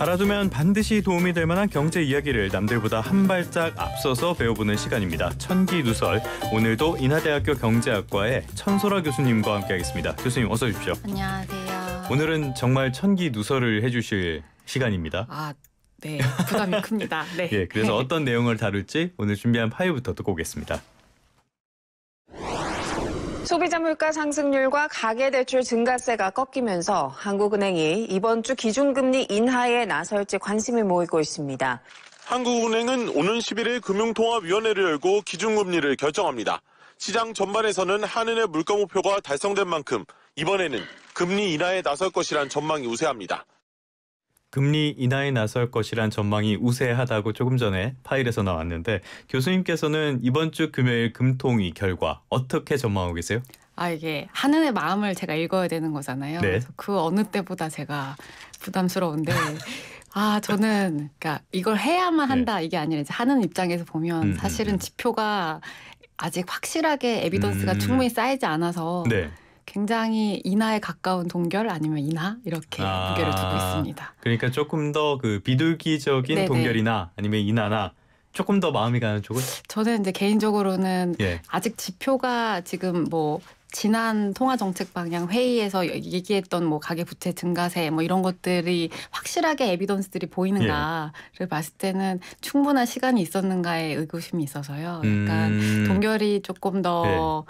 알아두면 반드시 도움이 될 만한 경제 이야기를 남들보다 한 발짝 앞서서 배워보는 시간입니다. 천기누설. 오늘도 인하대학교 경제학과의 천소라 교수님과 함께하겠습니다. 교수님 어서 오십시오. 안녕하세요. 오늘은 정말 천기누설을 해주실 시간입니다. 네. 부담이 큽니다. 네. 예, 그래서 어떤 내용을 다룰지 오늘 준비한 파일부터 듣고 오겠습니다. 소비자 물가 상승률과 가계대출 증가세가 꺾이면서 한국은행이 이번 주 기준금리 인하에 나설지 관심이 모이고 있습니다. 한국은행은 오는 11일 금융통화위원회를 열고 기준금리를 결정합니다. 시장 전반에서는 한은의 물가 목표가 달성된 만큼 이번에는 금리 인하에 나설 것이란 전망이 우세합니다. 금리 인하에 나설 것이란 전망이 우세하다고 조금 전에 파일에서 나왔는데 교수님께서는 이번 주 금요일 금통위 결과 어떻게 전망하고 계세요? 이게 한은의 마음을 제가 읽어야 되는 거잖아요. 네. 그래서 그 어느 때보다 제가 부담스러운데 저는 그러니까 이걸 해야만 한다 이게 아니라 이제 한은 입장에서 보면 사실은 지표가 아직 확실하게 에비던스가 충분히 쌓이지 않아서 네. 굉장히 인하에 가까운 동결 아니면 인하 이렇게 무게를 두고 있습니다. 그러니까 조금 더 그 비둘기적인 네네. 동결이나 아니면 인하나 조금 더 마음이 가는 쪽은? 저는 이제 개인적으로는 예. 아직 지표가 지금 뭐 지난 통화정책 방향 회의에서 얘기했던 뭐 가계부채 증가세 뭐 이런 것들이 확실하게 에비던스들이 보이는가를 봤을 때는 충분한 시간이 있었는가에 의구심이 있어서요. 약간 동결이 조금 더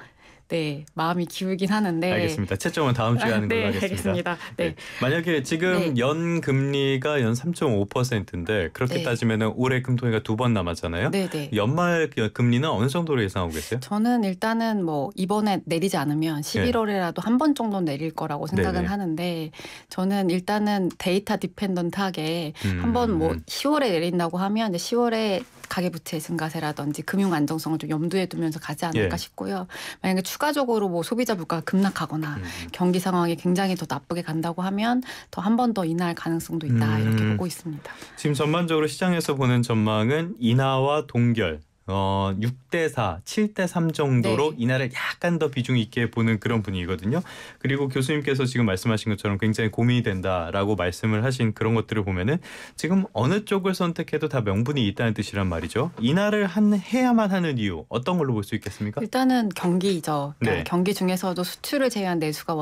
마음이 기울긴 하는데. 알겠습니다. 채점은 다음 주에 하는 걸로 하겠습니다. 알겠습니다. 네. 만약에 지금 연 금리가 연 3.5%인데 그렇게 따지면 올해 금통위가 2번 남았잖아요. 네네. 연말 금리는 어느 정도로 예상하고 계세요? 저는 일단은 뭐 이번에 내리지 않으면 11월에라도 한 번 정도 내릴 거라고 생각은 하는데 저는 일단은 데이터 디펜던트하게 한번 뭐 10월에 내린다고 하면 이제 10월에 가계부채 증가세라든지 금융 안정성을 좀 염두에 두면서 가지 않을까 싶고요. 만약에 추가적으로 뭐 소비자 물가가 급락하거나 경기 상황이 굉장히 더 나쁘게 간다고 하면 더 한 번 더 인하할 가능성도 있다 이렇게 보고 있습니다. 지금 전반적으로 시장에서 보는 전망은 인하와 동결 6대4, 7대3 정도로 인하를 약간 더 비중 있게 보는 그런 분위기거든요. 그리고 교수님께서 지금 말씀하신 것처럼 굉장히 고민이 된다라고 말씀을 하신 그런 것들을 보면은 지금 어느 쪽을 선택해도 다 명분이 있다는 뜻이란 말이죠. 인하를 해야만 하는 이유 어떤 걸로 볼 수 있겠습니까? 일단은 경기죠. 그러니까 경기 중에서도 수출을 제외한 내수가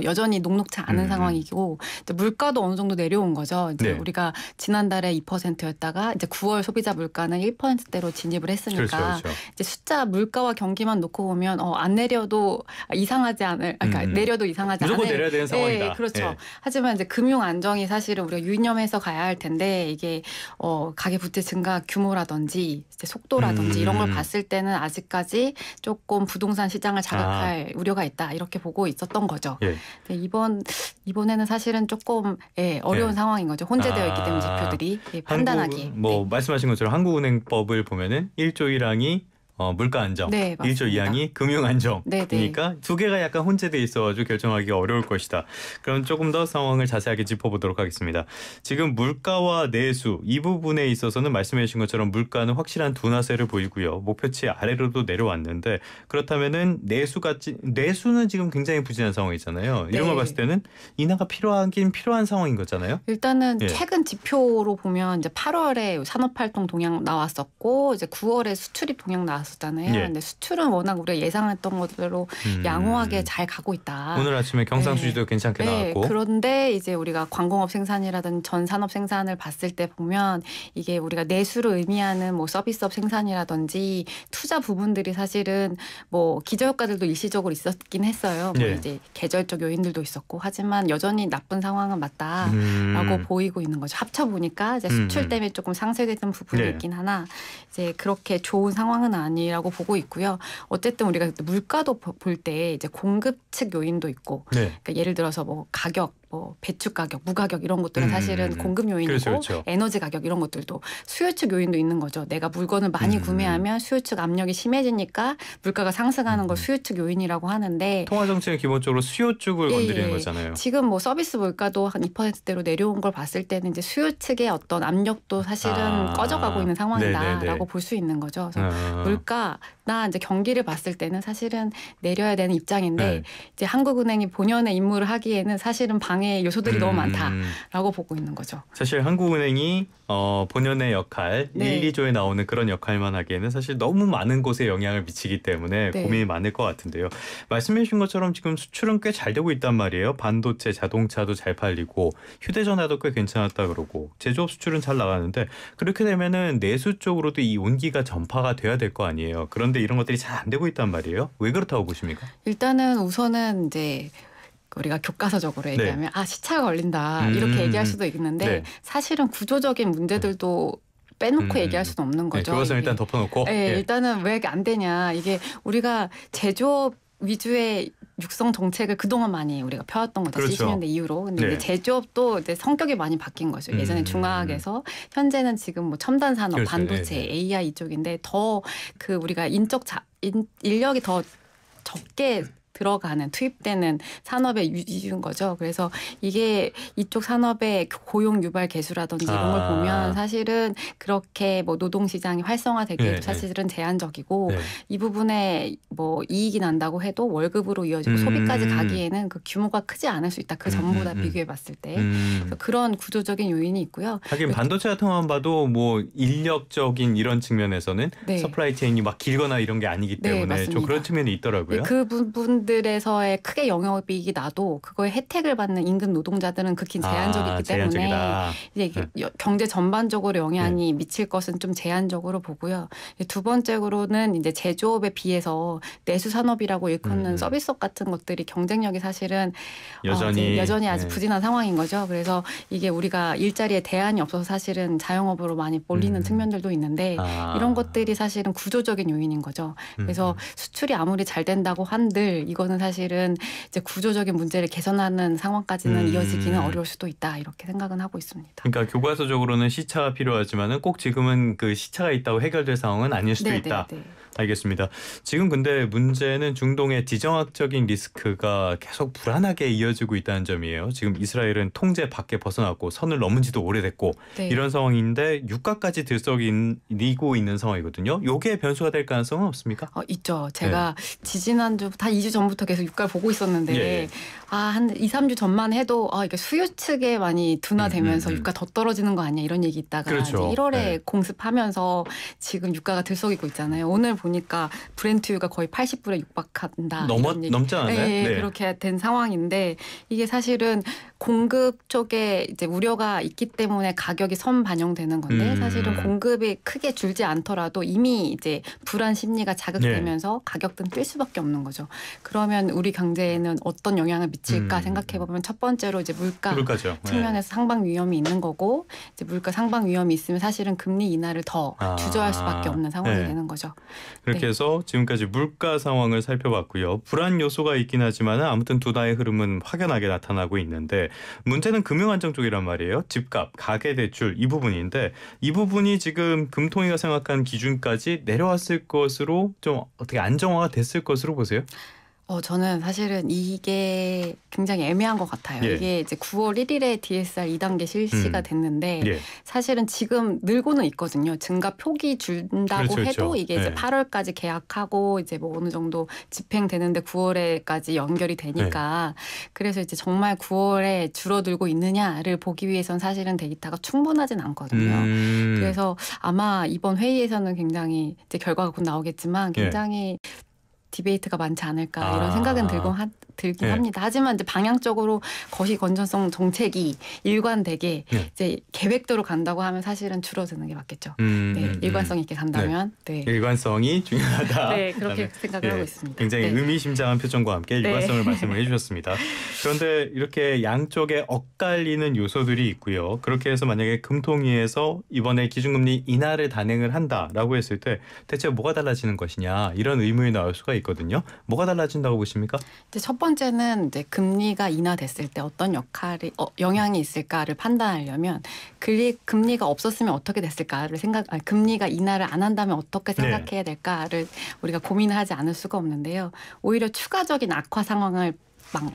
여전히 녹록지 않은 상황이고 이제 물가도 어느 정도 내려온 거죠. 이제 우리가 지난달에 2%였다가 이제 9월 소비자 물가는 1%대로 진입을 했으니까 그렇죠. 이제 숫자 물가와 경기만 놓고 보면 안 내려도 이상하지 않을 그러니까 내려도 이상하지 않을 무조건 내려야 되는 상황이다. 네, 그렇죠. 하지만 이제 금융 안정이 사실은 우리가 유념해서 가야 할 텐데 이게 가계부채 증가 규모라든지 이제 속도라든지 이런 걸 봤을 때는 아직까지 조금 부동산 시장을 자극할 우려가 있다 이렇게 보고 있었던 거죠. 근데 이번에는 사실은 조금 어려운 상황인 거죠. 혼재되어 있기 때문에 지표들이 판단하기. 말씀하신 것처럼 한국은행법을 보면은 1조 1항이 물가 안정, 1조 2항이 금융 안정이니까 두 개가 약간 혼재돼 있어가지고 결정하기가 어려울 것이다. 그럼 조금 더 상황을 자세하게 짚어보도록 하겠습니다. 지금 물가와 내수 이 부분에 있어서는 말씀해 주신 것처럼 물가는 확실한 둔화세를 보이고요. 목표치 아래로도 내려왔는데 그렇다면은 내수는 지금 굉장히 부진한 상황이잖아요. 이런 걸 봤을 때는 인하가 필요하긴 필요한 상황인 거잖아요. 일단은 최근 지표로 보면 이제 8월에 산업활동 동향 나왔었고 이제 9월에 수출입 동향 나왔었잖아요. 근데 수출은 워낙 우리가 예상했던 것대로 양호하게 잘 가고 있다. 오늘 아침에 경상수지도 괜찮게 나왔고. 그런데 이제 우리가 광공업 생산이라든지 전 산업 생산을 봤을 때 보면 이게 우리가 내수를 의미하는 뭐 서비스업 생산이라든지 투자 부분들이 사실은 뭐 기저효과들도 일시적으로 있었긴 했어요. 뭐 이제 계절적 요인들도 있었고 하지만 여전히 나쁜 상황은 맞다라고 보이고 있는 거죠. 합쳐 보니까 이제 수출 때문에 조금 상쇄되는 부분이 있긴 하나 이제 그렇게 좋은 상황은 아니라고 보고 있고요. 어쨌든 우리가 물가도 볼 때 이제 공급 측 요인도 있고, 그러니까 예를 들어서 뭐 가격, 뭐 배추 가격, 무 가격 이런 것들은 사실은 공급 요인이고 그렇죠. 에너지 가격 이런 것들도 수요 측 요인도 있는 거죠. 내가 물건을 많이 구매하면 수요 측 압력이 심해지니까 물가가 상승하는 걸 수요 측 요인이라고 하는데 통화 정책은 기본적으로 수요 쪽을 건드리는 거잖아요. 지금 뭐 서비스 물가도 한 2%대로 내려온 걸 봤을 때는 이제 수요 측의 어떤 압력도 사실은 꺼져가고 있는 상황이다라고 볼 수 있는 거죠. 그래서 물가나 이제 경기를 봤을 때는 사실은 내려야 되는 입장인데 이제 한국은행이 본연의 임무를 하기에는 사실은 방해 요소들이 너무 많다라고 보고 있는 거죠. 사실 한국은행이 본연의 역할, 네. 1, 2조에 나오는 그런 역할만 하기에는 사실 너무 많은 곳에 영향을 미치기 때문에 네. 고민이 많을 것 같은데요. 말씀해 주신 것처럼 지금 수출은 꽤 잘 되고 있단 말이에요. 반도체, 자동차도 잘 팔리고 휴대전화도 꽤 괜찮았다 그러고 제조업 수출은 잘 나가는데 그렇게 되면은 내수 쪽으로도 이 온기가 전파가 돼야 될 거 아니에요. 그런데 이런 것들이 잘 안 되고 있단 말이에요. 왜 그렇다고 보십니까? 일단은 우선은 이제 우리가 교과서적으로 얘기하면 시차가 걸린다 이렇게 얘기할 수도 있는데 사실은 구조적인 문제들도 빼놓고 얘기할 수는 없는 거죠. 교과서는 일단 덮어놓고. 일단은 왜 안 되냐. 이게 우리가 제조업 위주의 육성 정책을 그동안 많이 우리가 펴왔던 거죠. 그렇죠. 70년대 이후로. 근데 이제 제조업도 이제 성격이 많이 바뀐 거죠. 예전에 중화학에서 현재는 지금 뭐 첨단 산업, 그렇죠. 반도체, AI 이쪽인데 더 그 우리가 인력이 더 적게 들어가는 투입되는 산업의 위주인 거죠. 그래서 이게 이쪽 산업의 고용 유발 개수라든지 이런 걸 보면 사실은 그렇게 뭐 노동 시장이 활성화되기에도 사실은 제한적이고 이 부분에 뭐 이익이 난다고 해도 월급으로 이어지고 소비까지 가기에는 그 규모가 크지 않을 수 있다. 그 전보다 비교해 봤을 때. 그래서 그런 구조적인 요인이 있고요. 하긴 반도체 같은 것만 봐도 뭐 인력적인 이런 측면에서는 서플라이 체인이 막 길거나 이런 게 아니기 때문에 좀 그런 측면이 있더라고요. 그 부분들에서의 크게 영향이익이 나도 그거에 혜택을 받는 임금 노동자들은 극히 제한적이기 때문에 이제 경제 전반적으로 영향이 미칠 것은 좀 제한적으로 보고요. 두 번째로는 이제 제조업에 비해서 내수 산업이라고 일컫는 서비스업 같은 것들이 경쟁력이 사실은 여전히 아주 부진한 상황인 거죠. 그래서 이게 우리가 일자리에 대안이 없어서 사실은 자영업으로 많이 몰리는 측면들도 있는데 이런 것들이 사실은 구조적인 요인인 거죠. 그래서 수출이 아무리 잘 된다고 한들 이거는 사실은 이제 구조적인 문제를 개선하는 상황까지는 이어지기는 어려울 수도 있다 이렇게 생각은 하고 있습니다. 그러니까 교과서적으로는 시차가 필요하지만은 꼭 지금은 그 시차가 있다고 해결될 상황은 아닐 수도 있다. 알겠습니다. 지금 근데 문제는 중동의 지정학적인 리스크가 계속 불안하게 이어지고 있다는 점이에요. 지금 이스라엘은 통제 밖에 벗어났고 선을 넘은 지도 오래됐고 이런 상황인데 유가까지 들썩이고 있는 상황이거든요. 요게 변수가 될 가능성은 없습니까? 있죠. 제가 지지난주 다 2주 전부터 계속 유가를 보고 있었는데 한 2, 3주 전만 해도 이게 수요 측에 많이 둔화되면서 유가 더 떨어지는 거 아니야 이런 얘기 있다가 이제 1월에 공습하면서 지금 유가가 들썩이고 있잖아요. 오늘 보니까 브렌트유가 거의 80불에 육박한다. 넘지 않아요? 그렇게 된 상황인데 이게 사실은 공급 쪽에 이제 우려가 있기 때문에 가격이 선반영되는 건데 사실은 공급이 크게 줄지 않더라도 이미 이제 불안 심리가 자극되면서 가격은 뛸 수밖에 없는 거죠. 그러면 우리 경제에는 어떤 영향을 미칠까 생각해 보면 첫 번째로 이제 물가죠. 측면에서 상방 위험이 있는 거고 이제 물가 상방 위험이 있으면 사실은 금리 인하를 더 주저할 수밖에 없는 상황이 되는 거죠. 그렇게 해서 지금까지 물가 상황을 살펴봤고요. 불안 요소가 있긴 하지만 아무튼 두 나라의 흐름은 확연하게 나타나고 있는데 문제는 금융안정 쪽이란 말이에요. 집값, 가계대출 이 부분인데 이 부분이 지금 금통위가 생각한 기준까지 내려왔을 것으로 좀 어떻게 안정화가 됐을 것으로 보세요? 저는 사실은 이게 굉장히 애매한 것 같아요. 이게 이제 9월 1일에 DSR 2단계 실시가 됐는데 사실은 지금 늘고는 있거든요. 증가 폭이 준다고 해도 이게 이제 8월까지 계약하고 이제 뭐 어느 정도 집행되는데 9월에까지 연결이 되니까 그래서 이제 정말 9월에 줄어들고 있느냐를 보기 위해선 사실은 데이터가 충분하진 않거든요. 그래서 아마 이번 회의에서는 굉장히 이제 결과가 곧 나오겠지만 굉장히 디베이트가 많지 않을까 이런 생각은 들긴 합니다. 하지만 이제 방향적으로 거시 건전성 정책이 일관되게 이제 계획대로 간다고 하면 사실은 줄어드는 게 맞겠죠. 일관성 있게 간다면 일관성이 중요하다. 그렇게 생각을 하고 있습니다. 굉장히 의미심장한 표정과 함께 일관성을 말씀을 해주셨습니다. 그런데 이렇게 양쪽에 엇갈리는 요소들이 있고요. 그렇게 해서 만약에 금통위에서 이번에 기준금리 인하를 단행을 한다라고 했을 때 대체 뭐가 달라지는 것이냐 이런 의문이 나올 수가 있거든요. 뭐가 달라진다고 보십니까? 이제 첫 번째는 이제 금리가 인하됐을 때 어떤 영향이 있을까를 판단하려면 금리가 없었으면 어떻게 됐을까를 금리가 인하를 안 한다면 어떻게 생각해야 될까를 우리가 고민을 하지 않을 수가 없는데요. 오히려 추가적인 악화 상황을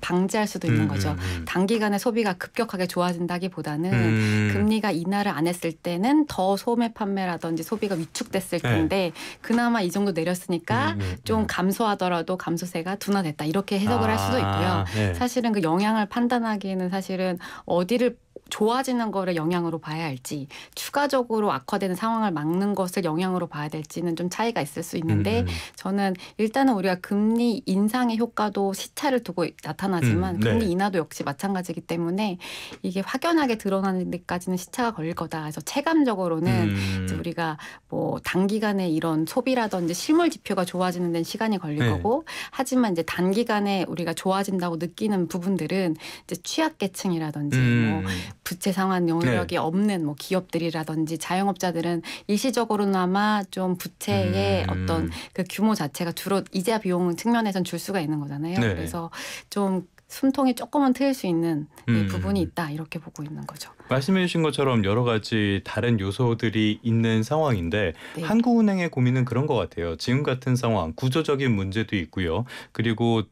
방지할 수도 있는 거죠. 단기간에 소비가 급격하게 좋아진다기보다는 금리가 인하를 안 했을 때는 더 소매 판매라든지 소비가 위축됐을 텐데 그나마 이 정도 내렸으니까 좀 감소하더라도 감소세가 둔화됐다 이렇게 해석을 할 수도 있고요. 네. 사실은 그 영향을 판단하기에는 사실은 어디를 좋아지는 거를 영향으로 봐야 할지 추가적으로 악화되는 상황을 막는 것을 영향으로 봐야 될지는 좀 차이가 있을 수 있는데 저는 일단은 우리가 금리 인상의 효과도 시차를 두고 나타나지만 금리 인하도 역시 마찬가지이기 때문에 이게 확연하게 드러나는 데까지는 시차가 걸릴 거다. 그래서 체감적으로는 이제 우리가 뭐 단기간에 이런 소비라든지 실물 지표가 좋아지는 데는 시간이 걸릴 거고 하지만 이제 단기간에 우리가 좋아진다고 느끼는 부분들은 이제 취약계층이라든지 뭐 부채 상환 여력이 없는 뭐 기업들이라든지 자영업자들은 일시적으로나마 좀 부채의 어떤 그 규모 자체가 주로 이자 비용 측면에선 줄 수가 있는 거잖아요. 그래서 좀 숨통이 조금은 트일 수 있는 부분이 있다 이렇게 보고 있는 거죠. 말씀해 주신 것처럼 여러 가지 다른 요소들이 있는 상황인데 한국은행의 고민은 그런 것 같아요. 지금 같은 상황 구조적인 문제도 있고요. 그리고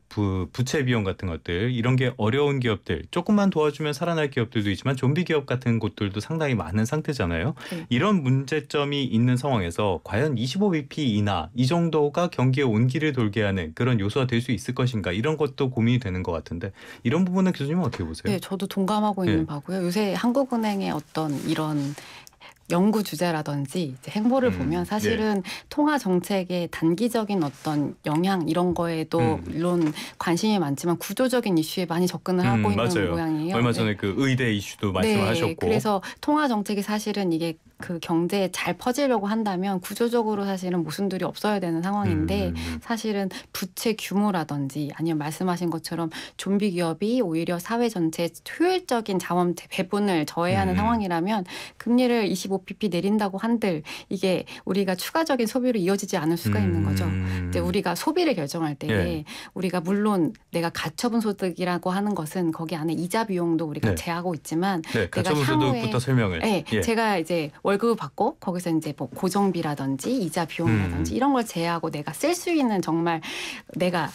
부채 비용 같은 것들 이런 게 어려운 기업들 조금만 도와주면 살아날 기업들도 있지만 좀비 기업 같은 곳들도 상당히 많은 상태잖아요. 이런 문제점이 있는 상황에서 과연 25bp 인하 이 정도가 경기에 온기를 돌게 하는 그런 요소가 될 수 있을 것인가 이런 것도 고민이 되는 것 같은데 이런 부분은 교수님은 어떻게 보세요? 네, 저도 동감하고 있는 바고요. 요새 한국은행의 어떤 이런 연구 주제라든지 이제 행보를 보면 사실은 통화 정책의 단기적인 어떤 영향 이런 거에도 물론 관심이 많지만 구조적인 이슈에 많이 접근을 하고 있는 맞아요. 모양이에요. 얼마 전에 그 의대 이슈도 말씀하셨고. 그래서 통화 정책이 사실은 이게 그 경제에 잘 퍼지려고 한다면 구조적으로 사실은 모순들이 없어야 되는 상황인데 사실은 부채 규모라든지 아니면 말씀하신 것처럼 좀비 기업이 오히려 사회 전체에 효율적인 자원 배분을 저해하는 상황이라면 금리를 25bp 내린다고 한들 이게 우리가 추가적인 소비로 이어지지 않을 수가 있는 거죠. 이제 우리가 소비를 결정할 때 우리가 물론 내가 가처분 소득이라고 하는 것은 거기 안에 이자 비용도 우리가 제하고 있지만 가처분 소득부터 설명을. 제가 이제 월급을 받고 거기서 이제 뭐 고정비라든지 이자 비용이라든지 이런 걸 제하고 내가 쓸 수 있는 정말 내가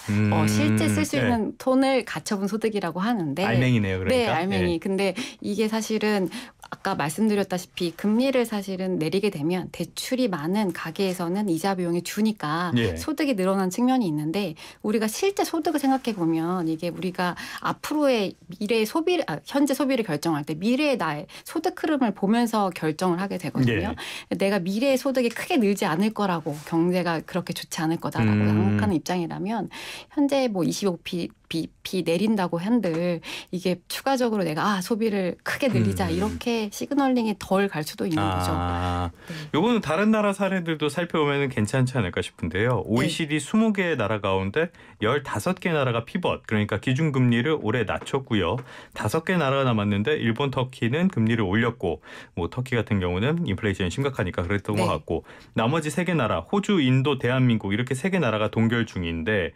실제 쓸 수 있는 돈을 가처분 소득이라고 하는데 알맹이네요. 그러니까. 네, 알맹이. 근데 이게 사실은 아까 말씀드렸다시피 금리를 사실은 내리게 되면 대출이 많은 가게에서는 이자 비용이 주니까 소득이 늘어난 측면이 있는데 우리가 실제 소득을 생각해 보면 이게 우리가 앞으로의 미래의 소비를 현재 소비를 결정할 때 미래의 나의 소득 흐름을 보면서 결정을 하게 되거든요. 내가 미래의 소득이 크게 늘지 않을 거라고 경제가 그렇게 좋지 않을 거다라고 생각하는 입장이라면 현재 뭐 25bp 내린다고 한들 이게 추가적으로 내가 소비를 크게 늘리자 이렇게 시그널링이 덜 갈 수도 있는 거죠. 요거는 다른 나라 사례들도 살펴보면 괜찮지 않을까 싶은데요. OECD 20개 나라 가운데 15개 나라가 피벗 그러니까 기준금리를 올해 낮췄고요. 5개 나라가 남았는데 일본, 터키는 금리를 올렸고 뭐 터키 같은 경우는 인플레이션이 심각하니까 그랬던 것 같고 나머지 3개 나라 호주, 인도, 대한민국 이렇게 3개 나라가 동결 중인데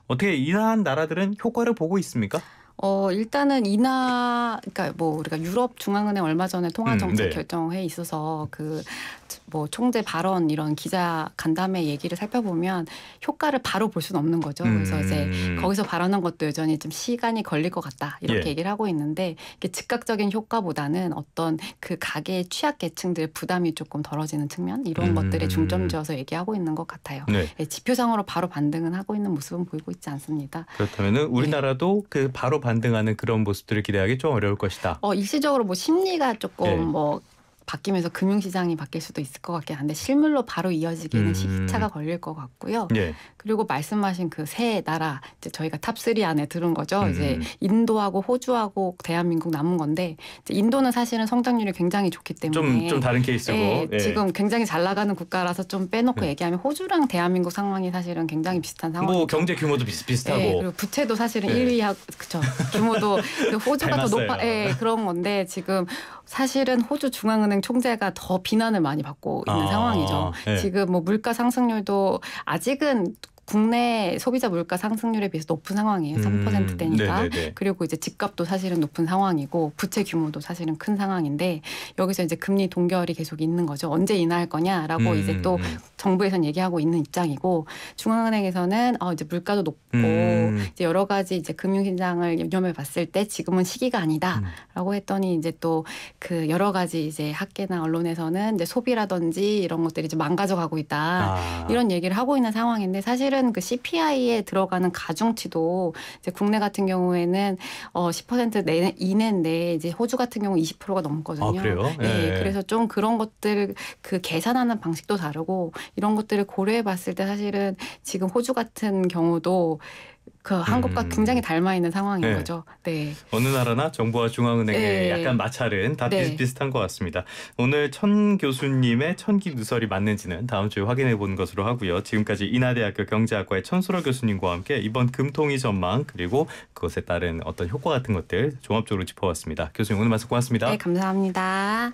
어떻게 이러한 나라들은 효과를 보고 있습니까? 일단은 그러니까 뭐 우리가 유럽 중앙은행 얼마 전에 통화 정책 결정회에 있어서 그 뭐 총재 발언 이런 기자 간담회 얘기를 살펴보면 효과를 바로 볼 수는 없는 거죠. 그래서 이제 거기서 발언한 것도 여전히 좀 시간이 걸릴 것 같다 이렇게 얘기를 하고 있는데 이게 즉각적인 효과보다는 어떤 그 가계의 취약계층들의 부담이 조금 덜어지는 측면 이런 것들에 중점 지어서 얘기하고 있는 것 같아요. 지표상으로 바로 반등은 하고 있는 모습은 보이고 있지 않습니다. 그렇다면은 우리나라도 그 바로 반등하는 그런 모습들을 기대하기 좀 어려울 것이다. 일시적으로 뭐 심리가 조금 뭐 바뀌면서 금융시장이 바뀔 수도 있을 것 같긴 한데 실물로 바로 이어지기는 시차가 걸릴 것 같고요. 그리고 말씀하신 그 세 나라 이제 저희가 탑3 안에 들은 거죠. 이제 인도하고 호주하고 대한민국 남은 건데 이제 인도는 사실은 성장률이 굉장히 좋기 때문에 좀 다른 케이스고 지금 굉장히 잘 나가는 국가라서 좀 빼놓고 얘기하면 호주랑 대한민국 상황이 사실은 굉장히 비슷한 상황이죠. 뭐 경제 규모도 비슷하고 그리고 부채도 사실은 1위하고 그렇죠. 규모도 호주가 더 높아 그런 건데 지금 사실은 호주 중앙은행 총재가 더 비난을 많이 받고 있는 상황이죠. 지금 뭐 물가 상승률도 아직은 국내 소비자 물가 상승률에 비해서 높은 상황이에요. 3%대니까. 그리고 이제 집값도 사실은 높은 상황이고 부채 규모도 사실은 큰 상황인데 여기서 이제 금리 동결이 계속 있는 거죠. 언제 인하할 거냐라고 이제 또 정부에서는 얘기하고 있는 입장이고 중앙은행에서는 이제 물가도 높고 이제 여러 가지 이제 금융시장을 유념해 봤을 때 지금은 시기가 아니다라고 했더니 이제 또 그 여러 가지 이제 학계나 언론에서는 이제 소비라든지 이런 것들이 좀 망가져가고 있다 이런 얘기를 하고 있는 상황인데 사실은 그 CPI에 들어가는 가중치도 이제 국내 같은 경우에는 10% 이내인데 이제 호주 같은 경우 20%가 넘거든요. 그래요? 네, 그래서 좀 그런 것들 그 계산하는 방식도 다르고 이런 것들을 고려해 봤을 때 사실은 지금 호주 같은 경우도 그 한국과 굉장히 닮아 있는 상황인 거죠. 네. 어느 나라나 정부와 중앙은행의 약간 마찰은 다 비슷비슷한 것 같습니다. 오늘 천 교수님의 천기 누설이 맞는지는 다음 주에 확인해 보는 것으로 하고요. 지금까지 인하대학교 경제학과의 천수라 교수님과 함께 이번 금통위 전망 그리고 그것에 따른 어떤 효과 같은 것들 종합적으로 짚어봤습니다. 교수님 오늘 말씀 고맙습니다. 네, 감사합니다.